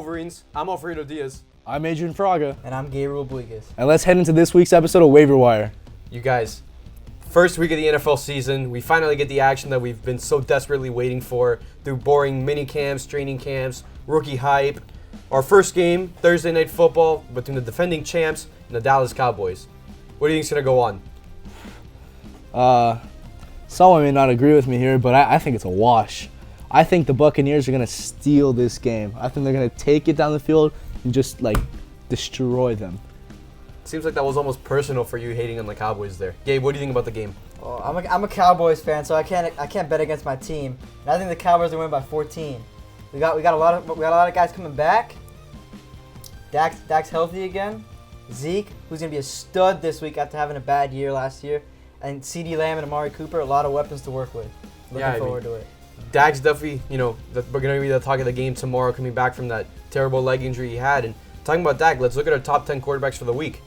Wolverines. I'm Alfredo Diaz. I'm Adrian Fraga. And I'm Gabriel Buigas. And let's head into this week's episode of Waiver Wire. You guys, first week of the NFL season, we finally get the action that we've been so desperately waiting for through boring mini camps, training camps, rookie hype. Our first game, Thursday Night Football, between the defending champs and the Dallas Cowboys. What do you think's going to go on? Someone may not agree with me here, but I think it's a wash. I think the Buccaneers are going to steal this game. I think they're going to take it down the field and just, destroy them. Seems like that was almost personal for you hating on the Cowboys there. Gabe, what do you think about the game? Well, I'm a Cowboys fan, so I can't bet against my team. And I think the Cowboys are winning by 14. We got a lot of guys coming back. Dak's healthy again. Zeke, who's gonna be a stud this week after having a bad year last year, and CeeDee Lamb and Amari Cooper, a lot of weapons to work with. Looking forward to it. Dak's definitely, we're going to be the talk of the game tomorrow, coming back from that terrible leg injury he had. And talking about Dak, let's look at our top 10 quarterbacks for the week.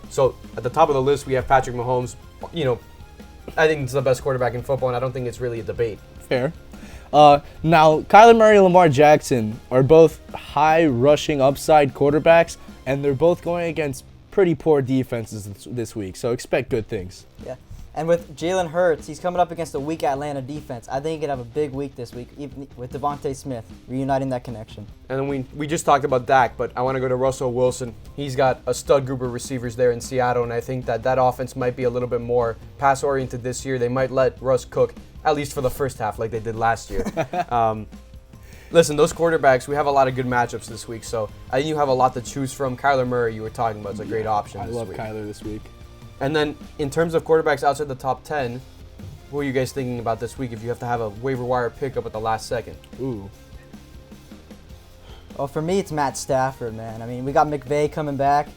So at the top of the list, we have Patrick Mahomes. I think he's the best quarterback in football, and I don't think it's really a debate. Fair. Now, Kyler Murray and Lamar Jackson are both high rushing upside quarterbacks, and they're both going against pretty poor defenses this week, so expect good things. Yeah. And with Jalen Hurts, he's coming up against a weak Atlanta defense. I think he could have a big week this week, even with Devontae Smith, reuniting that connection. And then we just talked about Dak, but I want to go to Russell Wilson. He's got a stud group of receivers there in Seattle, and I think that offense might be a little bit more pass-oriented this year. They might let Russ cook, at least for the first half, like they did last year. Listen, those quarterbacks, we have a lot of good matchups this week, so I think you have a lot to choose from. Kyler Murray, you were talking about, is a great option this week. I love Kyler this week. And then, in terms of quarterbacks outside the top 10, what are you guys thinking about this week if you have to have a waiver wire pickup at the last second? Ooh. Well, for me, it's Matt Stafford, man. I mean, we got McVay coming back.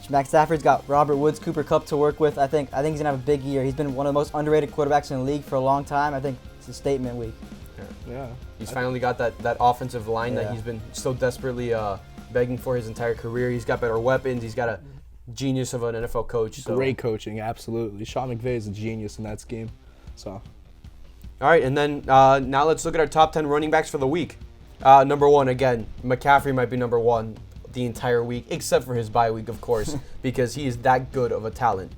Matt Stafford's got Robert Woods, Cooper Kupp to work with. I think he's going to have a big year. He's been one of the most underrated quarterbacks in the league for a long time. I think it's a statement week. Yeah. He's finally got that offensive line that he's been so desperately begging for his entire career. He's got better weapons. He's got a genius of an NFL coach. So. Great coaching, absolutely. Sean McVay is a genius in that scheme. So. All right, and then now let's look at our top 10 running backs for the week. Number one, again, McCaffrey might be number one the entire week, except for his bye week, of course, because he is that good of a talent.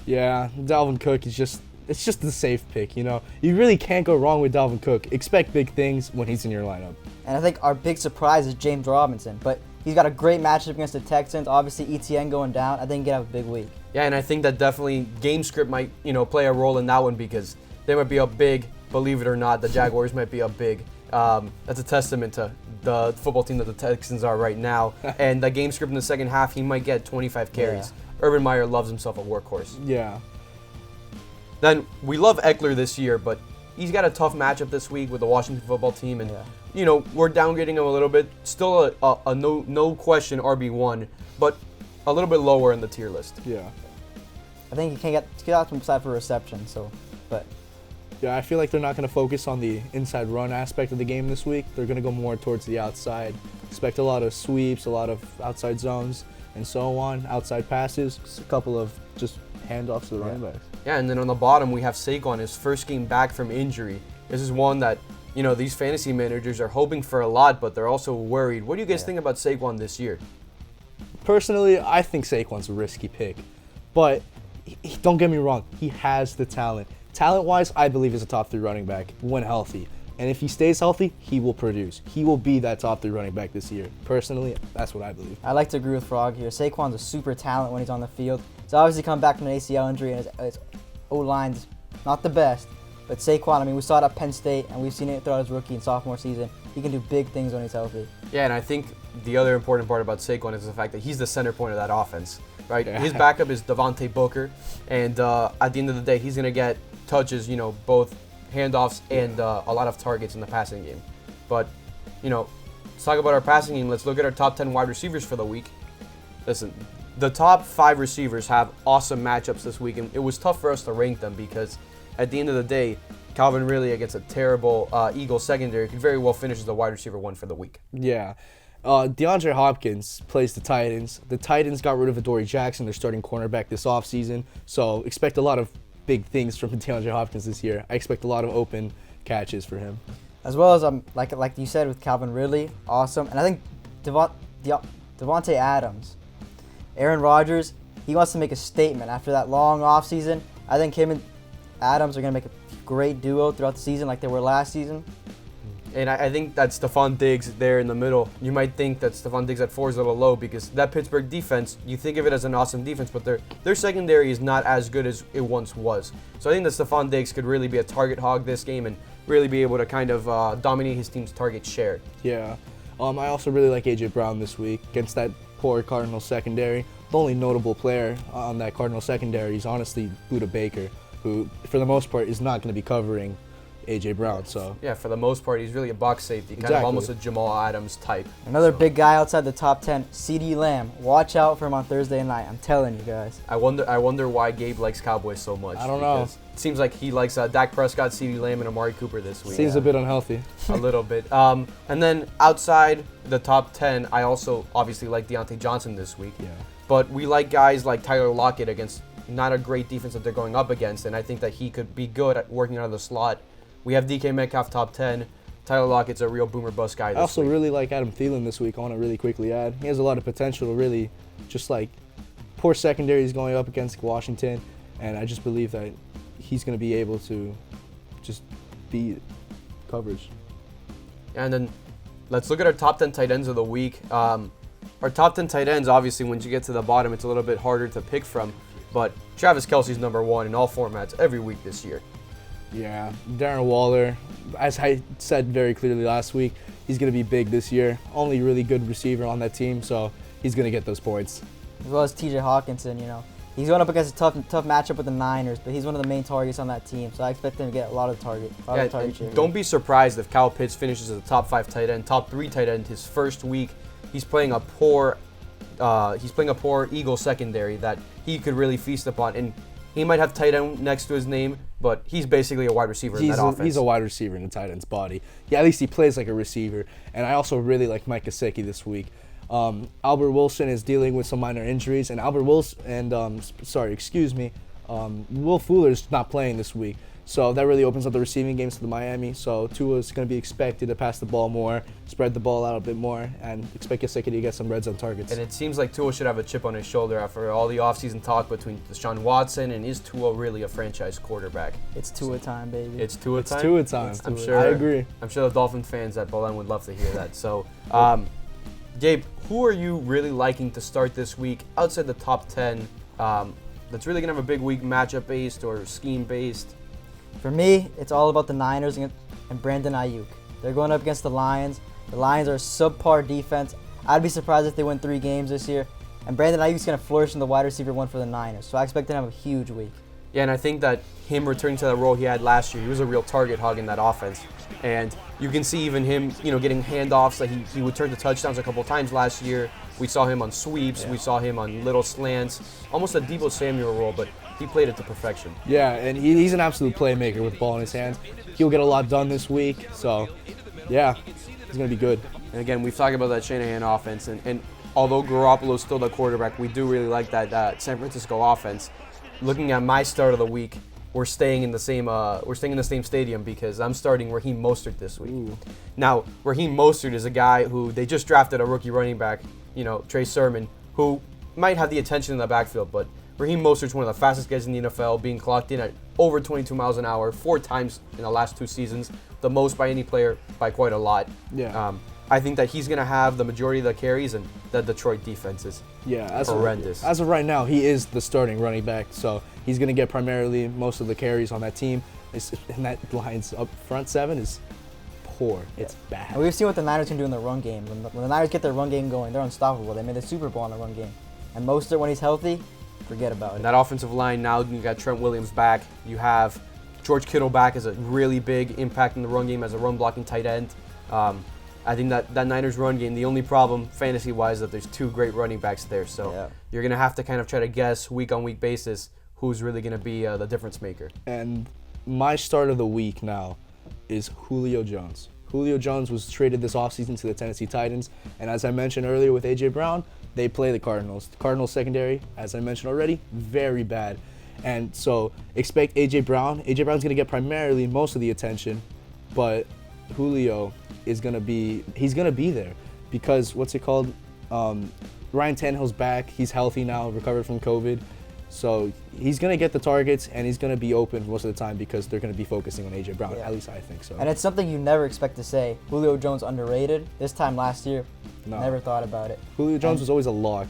Yeah, Dalvin Cook is it's just the safe pick, You really can't go wrong with Dalvin Cook. Expect big things when he's in your lineup. And I think our big surprise is James Robinson, but he's got a great matchup against the Texans. Obviously, ETN going down. I think he could have a big week. Yeah, and I think that definitely game script might, play a role in that one because they might be up big. Believe it or not, the Jaguars might be up big. That's a testament to the football team that the Texans are right now. And the game script in the second half, he might get 25 carries. Yeah. Urban Meyer loves himself a workhorse. Yeah. Then we love Eckler this year, but he's got a tough matchup this week with the Washington football team, and we're downgrading him a little bit. Still a no question RB1, but a little bit lower in the tier list. Yeah. I think he can get out from side for reception. Yeah, I feel like they're not going to focus on the inside run aspect of the game this week. They're going to go more towards the outside. Expect a lot of sweeps, a lot of outside zones, and so on. Outside passes, just a couple of just handoffs to the running backs. Yeah, and then on the bottom we have Saquon, his first game back from injury. This is one that, these fantasy managers are hoping for a lot, but they're also worried. What do you guys think about Saquon this year? Personally, I think Saquon's a risky pick. But don't get me wrong, he has the talent. Talent-wise, I believe he's a top 3 running back when healthy. And if he stays healthy, he will produce. He will be that top 3 running back this year. Personally, that's what I believe. I like to agree with Frog here. Saquon's a super talent when he's on the field. He's obviously come back from an ACL injury, and his O-line's not the best. But Saquon, we saw it at Penn State, and we've seen it throughout his rookie and sophomore season. He can do big things when he's healthy. Yeah, and I think the other important part about Saquon is the fact that he's the center point of that offense. Right? Yeah. His backup is Devontae Booker, and at the end of the day, he's going to get touches, both handoffs and a lot of targets in the passing game. But, let's talk about our passing game. Let's look at our top 10 wide receivers for the week. Listen, the top 5 receivers have awesome matchups this week, and it was tough for us to rank them because at the end of the day, Calvin Ridley against a terrible Eagles secondary could very well finish as the wide receiver 1 for the week. Yeah. DeAndre Hopkins plays the Titans. The Titans got rid of Adoree Jackson, their starting cornerback this offseason, so expect a lot of big things from DeAndre Hopkins this year. I expect a lot of open catches for him. As well as like you said with Calvin Ridley, awesome. And I think Devontae Adams. Aaron Rodgers, he wants to make a statement after that long offseason. I think him and Adams are going to make a great duo throughout the season like they were last season. And I think that Stephon Diggs there in the middle. You might think that Stephon Diggs at 4 is a little low because that Pittsburgh defense, you think of it as an awesome defense, but their secondary is not as good as it once was. So I think that Stephon Diggs could really be a target hog this game and really be able to kind of dominate his team's target share. Yeah. I also really like A.J. Brown this week against that poor Cardinals secondary. The only notable player on that Cardinals secondary is honestly Budda Baker, who, for the most part, is not going to be covering A.J. Brown. So yeah, for the most part, he's really a box safety, kind of almost a Jamal Adams type. Another big guy outside the top 10, CeeDee Lamb. Watch out for him on Thursday night. I'm telling you guys. I wonder why Gabe likes Cowboys so much. I don't know. It seems like he likes Dak Prescott, CeeDee Lamb, and Amari Cooper this week. Seems a bit unhealthy. A little bit. And then outside the top 10, I also obviously like Deontay Johnson this week. Yeah. But we like guys like Tyler Lockett against not a great defense that they're going up against, and I think that he could be good at working out of the slot. We have DK Metcalf top 10. Tyler Lockett's a real boomer bust guy this week. I also really like Adam Thielen this week. I want to really quickly add. He has a lot of potential to really just like poor secondaries going up against Washington, and I just believe that he's going to be able to just beat coverage. And then let's look at our top 10 tight ends of the week. Our top 10 tight ends, obviously, once you get to the bottom, it's a little bit harder to pick from, but Travis Kelce's number 1 in all formats every week this year. Yeah, Darren Waller, as I said very clearly last week, he's going to be big this year. Only really good receiver on that team, so he's going to get those points. As well as TJ Hawkinson, He's going up against a tough matchup with the Niners, but he's one of the main targets on that team, so I expect him to get a lot of target share. Don't be surprised if Kyle Pitts finishes as a top 5 tight end, top 3 tight end his first week. He's playing a poor Eagle secondary that he could really feast upon, and he might have tight end next to his name, but he's basically a wide receiver in that offense. He's a wide receiver in the tight end's body. Yeah, at least he plays like a receiver. And I also really like Mike Gesicki this week. Albert Wilson is dealing with some minor injuries, and Will Fuller's not playing this week. So that really opens up the receiving games to the Miami. So Tua's going to be expected to pass the ball more, spread the ball out a bit more, and expect Gesicki to get some red zone targets. And it seems like Tua should have a chip on his shoulder after all the offseason talk between Deshaun Watson and is Tua really a franchise quarterback? It's Tua time, baby. It's Tua time? It's Tua time. I'm sure. I agree. I'm sure the Dolphin fans at Belen would love to hear that. So, Gabe, who are you really liking to start this week outside the top 10 that's really going to have a big week matchup-based or scheme-based? For me, it's all about the Niners and Brandon Ayuk. They're going up against the Lions. The Lions are a subpar defense. I'd be surprised if they win 3 games this year. And Brandon Ayuk's going to flourish in the wide receiver 1 for the Niners. So I expect him to have a huge week. Yeah, and I think that him returning to that role he had last year, he was a real target hog in that offense. And you can see even him, getting handoffs. Like he would turn to touchdowns a couple times last year. We saw him on sweeps. Yeah. We saw him on little slants. Almost a Deebo Samuel role, but he played it to perfection. Yeah, and he's an absolute playmaker with the ball in his hands. He'll get a lot done this week. So, yeah, he's going to be good. And again, we've talked about that Shanahan offense. And although Garoppolo's still the quarterback, we do really like that San Francisco offense. Looking at my start of the week, we're staying in the same stadium because I'm starting Raheem Mostert this week. Ooh. Now, Raheem Mostert is a guy who they just drafted a rookie running back, Trey Sermon, who might have the attention in the backfield, but Raheem Mostert's one of the fastest guys in the NFL, being clocked in at over 22 miles an hour 4 times in the last 2 seasons, the most by any player by quite a lot. Yeah. I think that he's going to have the majority of the carries, and the Detroit defense is horrendous. As of right now, he is the starting running back, so he's going to get primarily most of the carries on that team. And that Lions up front 7 is poor. It's bad. And we've seen what the Niners can do in the run game. When the Niners get their run game going, they're unstoppable. They made the Super Bowl in the run game. And Mostert, when he's healthy, forget about it. That offensive line now, you got Trent Williams back. You have George Kittle back as a really big impact in the run game as a run-blocking tight end. I think that Niners run game, the only problem fantasy-wise is that there's 2 great running backs there. So you're going to have to kind of try to guess week-on-week basis who's really going to be the difference maker. And my start of the week now is Julio Jones. Julio Jones was traded this offseason to the Tennessee Titans. And as I mentioned earlier with A.J. Brown, they play the Cardinals. The Cardinals secondary, as I mentioned already, very bad. And so expect A.J. Brown. A.J. Brown's going to get primarily most of the attention, but Julio is going to be there because what's it called? Ryan Tannehill's back. He's healthy now, recovered from COVID. So he's going to get the targets, and he's going to be open most of the time because they're going to be focusing on A.J. Brown. Yeah. At least I think so. And it's something you never expect to say. Julio Jones underrated. This time last year, No. never thought about it. Julio Jones was always a lock.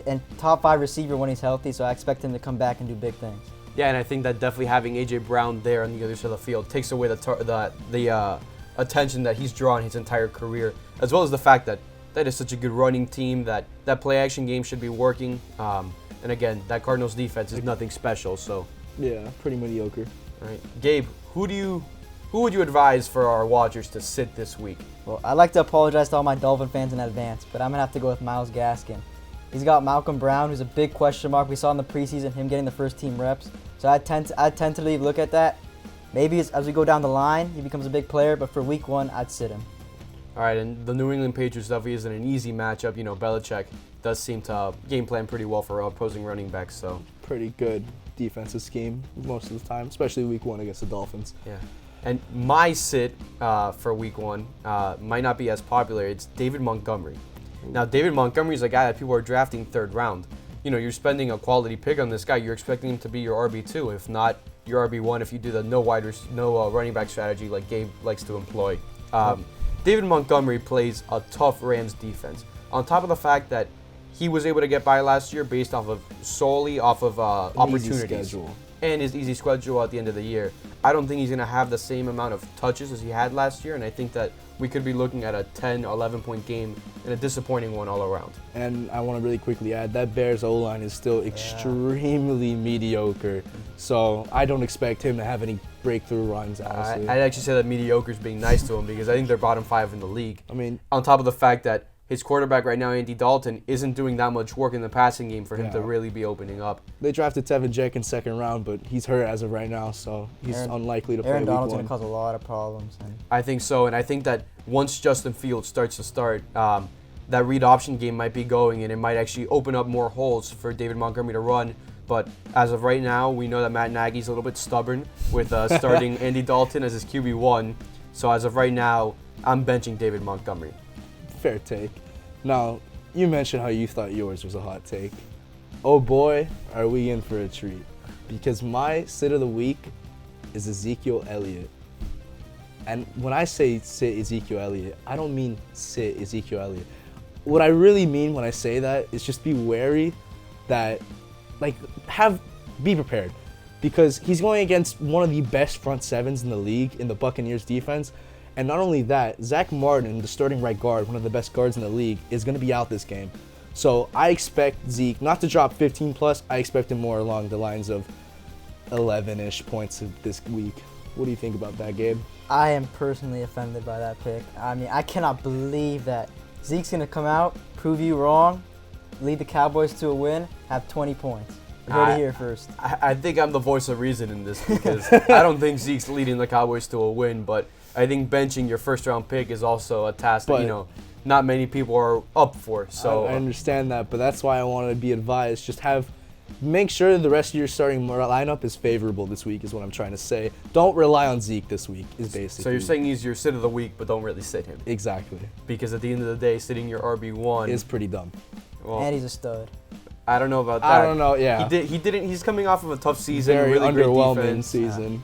And top 5 receiver when he's healthy, so I expect him to come back and do big things. Yeah, and I think that definitely having A.J. Brown there on the other side of the field takes away the attention that he's drawn his entire career, as well as the fact that that is such a good running team, that play action game should be working. And again, that Cardinals defense is nothing special. So, Yeah, pretty mediocre. all right, Gabe, who would you advise for our watchers to sit this week? Well, I'd like to apologize to all my Dolphin fans in advance, but I'm going to have to go with Myles Gaskin. He's got Malcolm Brown, who's a big question mark. We saw in the preseason him getting the first team reps. So I tentatively look at that. Maybe as we go down the line, he becomes a big player, but for week 1, I'd sit him. All right, and the New England Patriots definitely isn't an easy matchup. You know, Belichick does seem to game plan pretty well for opposing running backs. So Pretty good defensive scheme most of the time, especially week 1 against the Dolphins. yeah. And my sit for week 1 might not be as popular. It's David Montgomery. Now, David Montgomery is a guy that people are drafting 3rd round. You know, you're spending a quality pick on this guy. You're expecting him to be your RB2, if not your RB1, if you do the no running back strategy like Gabe likes to employ. David Montgomery plays a tough Rams defense. On top of the fact that he was able to get by last year based solely off of opportunities schedule. and his easy schedule at the end of the year. I don't think he's going to have the same amount of touches as he had last year, and I think that we could be looking at a 10, 11-point game and a disappointing one all around. And I want to really quickly add that Bears O-line is still extremely mediocre. So I don't expect him to have any breakthrough runs, honestly. I'd actually say that mediocre is being nice to him because I think they're bottom 5 in the league. I mean, On top of the fact that his quarterback right now, Andy Dalton, isn't doing that much work in the passing game for him to really be opening up. they drafted Tevin Jenkins 2nd round, but he's hurt as of right now, so he's unlikely to play Aaron week Donald's 1. going to cause a lot of problems. And I think so, and I think that once Justin Fields starts to start, that read option game might be going, and it might actually open up more holes for David Montgomery to run. But as of right now, we know that Matt Nagy's a little bit stubborn with starting Andy Dalton as his QB1. So as of right now, I'm benching David Montgomery. Fair take. Now, you mentioned how you thought yours was a hot take. Oh boy, are we in for a treat. Because my sit of the week is Ezekiel Elliott. And when I say sit Ezekiel Elliott, I don't mean sit Ezekiel Elliott. What I really mean when I say that is just be wary that, be prepared. Because he's going against one of the best front sevens in the league in the Buccaneers defense. And not only that, Zach Martin, the starting right guard, one of the best guards in the league, is going to be out this game. So I expect Zeke not to drop 15 plus. I expect him more along the lines of 11-ish points this week. What do you think about that, Gabe? I am personally offended by that pick. I mean, I cannot believe that Zeke's going to come out, prove you wrong, lead the Cowboys to a win, have 20 points. You heard it here first. I think I'm the voice of reason in this because I don't think Zeke's leading the Cowboys to a win, but I think benching your 1st-round pick is also a task that, not many people are up for. So I understand that, but that's why I wanted to be advised. Just make sure the rest of your starting lineup is favorable this week is what I'm trying to say. Don't rely on Zeke this week is basically. So you're saying he's your sit of the week, but don't really sit him. Exactly. Because at the end of the day, sitting your RB1 is pretty dumb. Well, And he's a stud. I don't know about that. I don't know, yeah. He didn't. He's coming off of a tough season, Very really underwhelming great defense. season.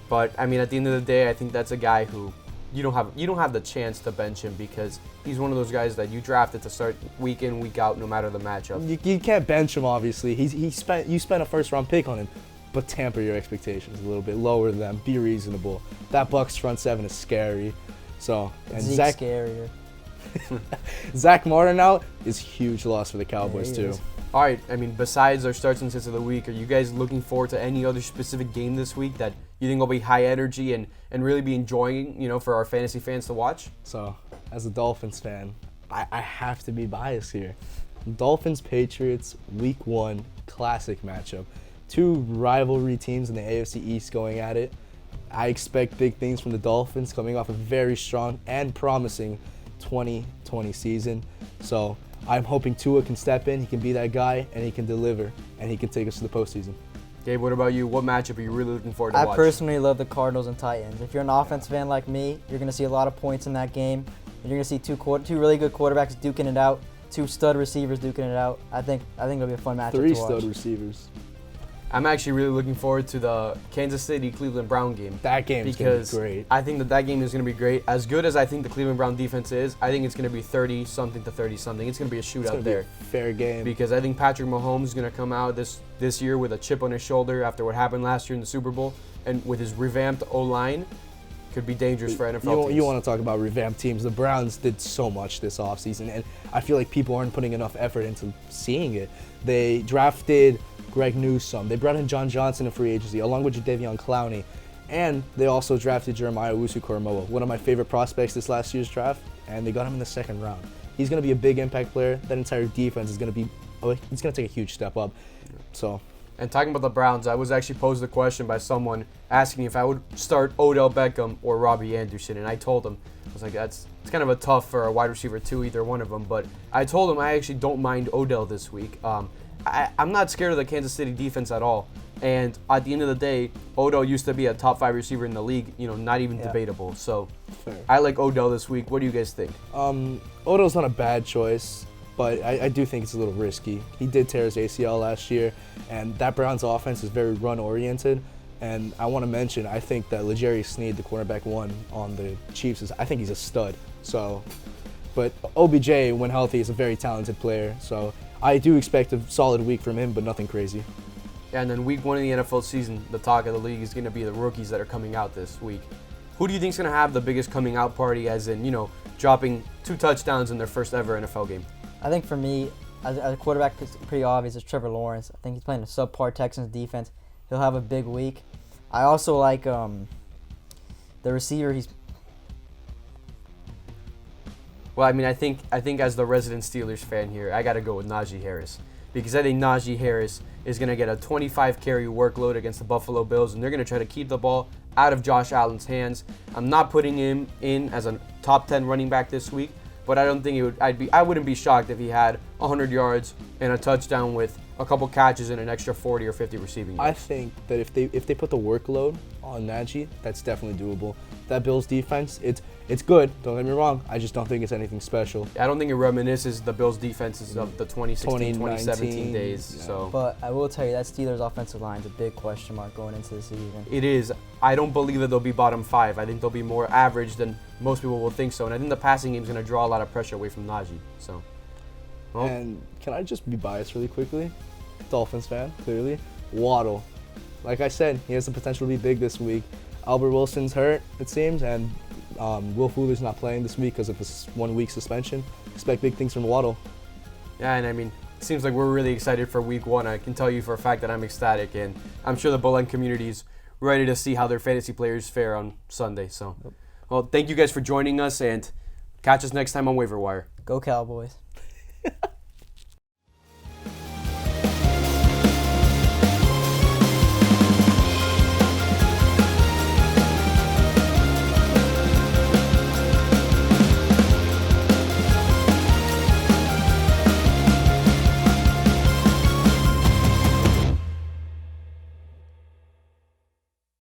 But I mean, at the end of the day, I think that's a guy who you don't have the chance to bench him because he's one of those guys that you drafted to start week in, week out, no matter the matchup. You can't bench him, obviously. You spent a 1st-round pick on him, but temper your expectations a little bit, lower them, be reasonable. That Bucs front 7 is scary. So and Zeke's scarier. Zach Martin now is huge loss for the Cowboys too. is. All right. I mean, besides our starts and sits of the week, are you guys looking forward to any other specific game this week that you think will be high energy and really be enjoying, for our fantasy fans to watch? So, as a Dolphins fan, I have to be biased here. Dolphins-Patriots Week 1 classic matchup. 2 rivalry teams in the AFC East going at it. I expect big things from the Dolphins coming off a very strong and promising 2020 season. So I'm hoping Tua can step in, he can be that guy, and he can deliver, and he can take us to the postseason. Gabe, what about you? What matchup are you really looking forward to I watch? personally love the Cardinals and Titans. If you're an offense fan like me, you're going to see a lot of points in that game. and you're gonna see two really good quarterbacks duking it out, two stud receivers duking it out. I think it'll be a fun matchup. 3 to watch. stud receivers. I'm actually really looking forward to the Kansas City Cleveland Brown game. That game is going to be great. I think that game is going to be great. As good as I think the Cleveland Brown defense is, I think it's going to be 30-something to 30-something. It's going to be a shootout there. Be a fair game. Because I think Patrick Mahomes is going to come out this year with a chip on his shoulder after what happened last year in the Super Bowl, and with his revamped O-line, could be dangerous for NFL teams. You want to talk about revamped teams. The Browns did so much this offseason, and I feel like people aren't putting enough effort into seeing it. They drafted Greg Newsome. They brought in John Johnson in free agency, along with Jadeveon Clowney. And they also drafted Jeremiah Owusu-Koramoah, one of my favorite prospects this last year's draft, and they got him in the second round. He's going to be a big impact player. That entire defense is going to be, he's going to take a huge step up. So. And talking about the Browns, I was actually posed a question by someone asking if I would start Odell Beckham or Robbie Anderson, and I told him, I was like, it's kind of a tough for a wide receiver too, either one of them, but I told him I actually don't mind Odell this week. I'm not scared of the Kansas City defense at all. And at the end of the day, Odell used to be a top 5 receiver in the league, not even debatable. So Fair. I like Odell this week. What do you guys think? Odell's not a bad choice, but I do think it's a little risky. He did tear his ACL last year, and that Browns offense is very run-oriented. And I want to mention, I think that L'Jarius Sneed, the cornerback 1 on the Chiefs, I think he's a stud. So, but OBJ, when healthy, is a very talented player. So I do expect a solid week from him, but nothing crazy. Yeah, and then week 1 of the NFL season, the talk of the league is going to be the rookies that are coming out this week. Who do you think is going to have the biggest coming out party, as in, dropping 2 touchdowns in their first ever NFL game? I think for me, as a quarterback, it's pretty obvious. It's Trevor Lawrence. I think he's playing a subpar Texans defense. He'll have a big week. I also like the receiver. Well, I mean, I think as the resident Steelers fan here, I got to go with Najee Harris, because I think Najee Harris is going to get a 25 carry workload against the Buffalo Bills, and they're going to try to keep the ball out of Josh Allen's hands. I'm not putting him in as a top 10 running back this week, but I don't think I wouldn't be shocked if he had 100 yards and a touchdown with a couple catches and an extra 40 or 50 receiving yards. I think that if they put the workload on Najee, that's definitely doable. That Bills defense, it's good, don't get me wrong. I just don't think it's anything special. I don't think it reminisces the Bills defenses of the 2016, 2017 days. Yeah. So, But I will tell you, that Steelers offensive line is a big question mark going into the season. it is. I don't believe that they'll be bottom 5. I think they'll be more average than most people will think so. And I think the passing game is going to draw a lot of pressure away from Najee. So, well, And can I just be biased really quickly? Dolphins fan, clearly. Waddle. Like I said, he has the potential to be big this week. Albert Wilson's hurt, it seems, and Will Fuller's not playing this week because of his 1-week suspension. Expect big things from Waddle. yeah, and I mean, it seems like we're really excited for week 1. I can tell you for a fact that I'm ecstatic, and I'm sure the Belen community is ready to see how their fantasy players fare on Sunday. So, well, thank you guys for joining us, and catch us next time on Waiver Wire. Go Cowboys.